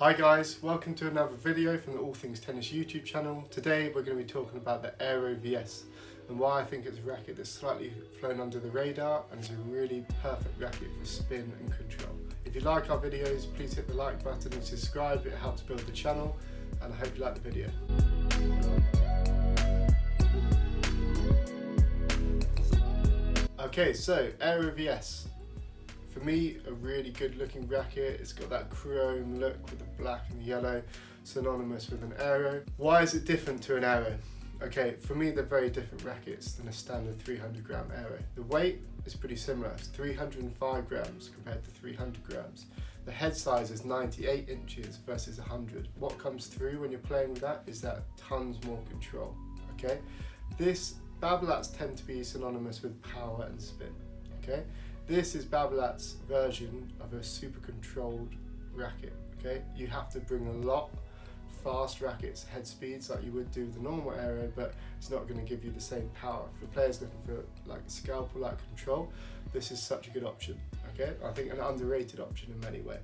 Hi guys, welcome to another video from the All Things Tennis YouTube channel. Today we're going to be talking about the Aero VS and why I think it's a racket that's slightly flown under the radar and is a really perfect racket for spin and control. If you like our videos, please hit the like button and subscribe, it helps build the channel, and I hope you like the video. Okay, so Aero VS. For me, a really good looking racket. It's got that chrome look with the black and the yellow, synonymous with an Aero. Why is it different to an Aero? Okay, for me they're very different rackets than a standard 300 gram Aero. The weight is pretty similar, it's 305 grams compared to 300 grams. The head size is 98 inches versus 100. What comes through when you're playing with that is that tons more control, okay? Babolats tend to be synonymous with power and spin, okay? This is Babolat's version of a super controlled racket, okay? You have to bring a lot fast rackets, head speeds like you would do with the normal Aero, but it's not going to give you the same power. For players looking for like scalpel-like control, this is such a good option, okay? I think an underrated option in many ways,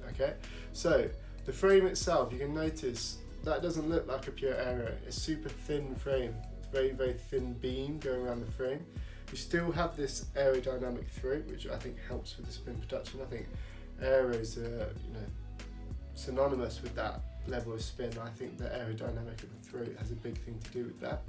okay? So, the frame itself, you can notice that doesn't look like a pure Aero. It's super thin frame. It's very, very thin beam going around the frame. You still have this aerodynamic throat, which I think helps with the spin production. I think Aeros are synonymous with that level of spin. I think the aerodynamic of the throat has a big thing to do with that.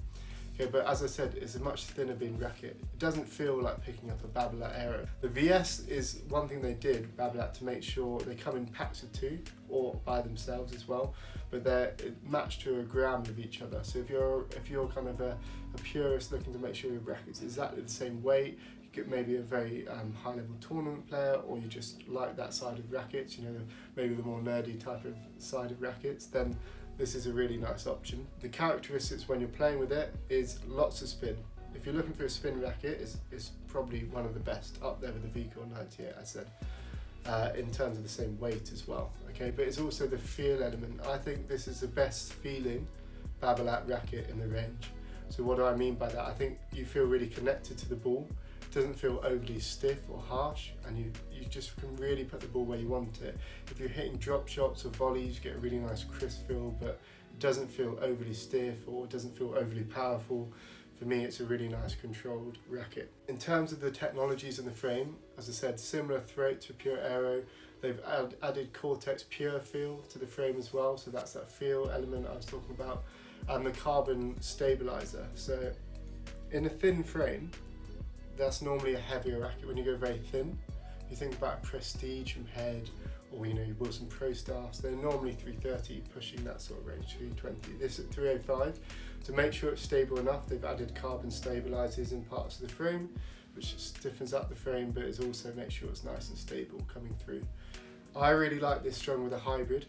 Okay, but as I said, it's a much thinner beam racket. It doesn't feel like picking up a Babolat Aero. The VS is one thing they did, Babolat, to make sure they come in packs of 2 or by themselves as well, but they're matched to a gram of each other. So if you're kind of a purist looking to make sure your racket's exactly the same weight, you get maybe a very high level tournament player, or you just like that side of rackets, maybe the more nerdy type of side of rackets, then this is a really nice option. The characteristics when you're playing with it is lots of spin. If you're looking for a spin racket, it's probably one of the best, up there with the VCORE 98, I said, in terms of the same weight as well. Okay, but it's also the feel element. I think this is the best feeling Babolat racket in the range. So what do I mean by that? I think you feel really connected to the ball. It doesn't feel overly stiff or harsh, and you just can really put the ball where you want it. If you're hitting drop shots or volleys, you get a really nice crisp feel, but it doesn't feel overly stiff or it doesn't feel overly powerful. For me, it's a really nice controlled racket. In terms of the technologies in the frame, as I said, similar throat to pure Aero. They've added Cortex Pure feel to the frame as well, so that's that feel element I was talking about, and the carbon stabilizer. So in a thin frame, that's normally a heavier racket. When you go very thin, you think about Prestige from Head, or your Wilson Pro Stars, they're normally 330, pushing that sort of range, 320. This at 305. To make sure it's stable enough, they've added carbon stabilizers in parts of the frame, which stiffens up the frame, but it also makes sure it's nice and stable coming through. I really like this strung with a hybrid.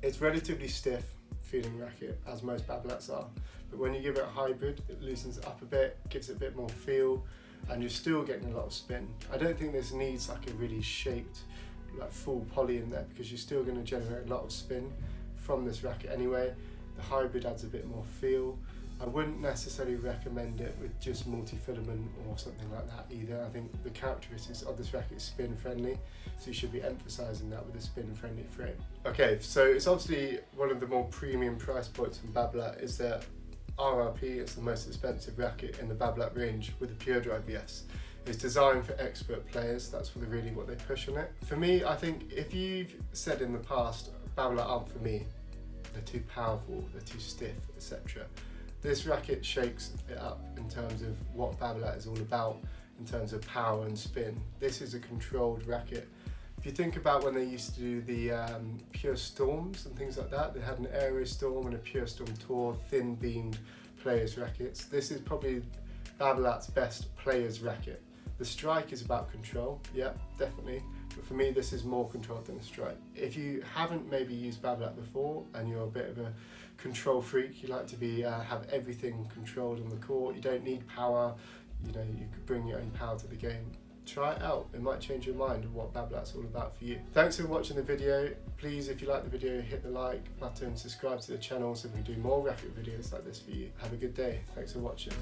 It's relatively stiff feeling racket, as most Babolats are, but when you give it a hybrid, it loosens it up a bit, gives it a bit more feel, and you're still getting a lot of spin. I don't think this needs like a really shaped, like full poly in there, because you're still going to generate a lot of spin from this racket anyway. The hybrid adds a bit more feel. I wouldn't necessarily recommend it with just multi-filament or something like that either. I think the characteristics of this racket is spin friendly, so you should be emphasising that with a spin friendly frame. Okay, so it's obviously one of the more premium price points from Babolat is their RRP. It's the most expensive racket in the Babolat range with the Pure Drive VS. It's designed for expert players, that's really what they push on it. For me, I think if you've said in the past, Babolat aren't for me, they're too powerful, they're too stiff, etc. This racket shakes it up in terms of what Babolat is all about, in terms of power and spin. This is a controlled racket. If you think about when they used to do the Pure Storms and things like that, they had an Aero Storm and a Pure Storm Tour, thin beamed players rackets. This is probably Babolat's best players racket. The strike is about control, yeah, definitely. But for me, this is more controlled than a strike. If you haven't maybe used Babolat before and you're a bit of a control freak, you like to have everything controlled on the court, you don't need power, you could bring your own power to the game. Try it out, it might change your mind of what Babolat's all about for you. Thanks for watching the video. Please, if you like the video, hit the like button, subscribe to the channel so we can do more racket videos like this for you. Have a good day, thanks for watching.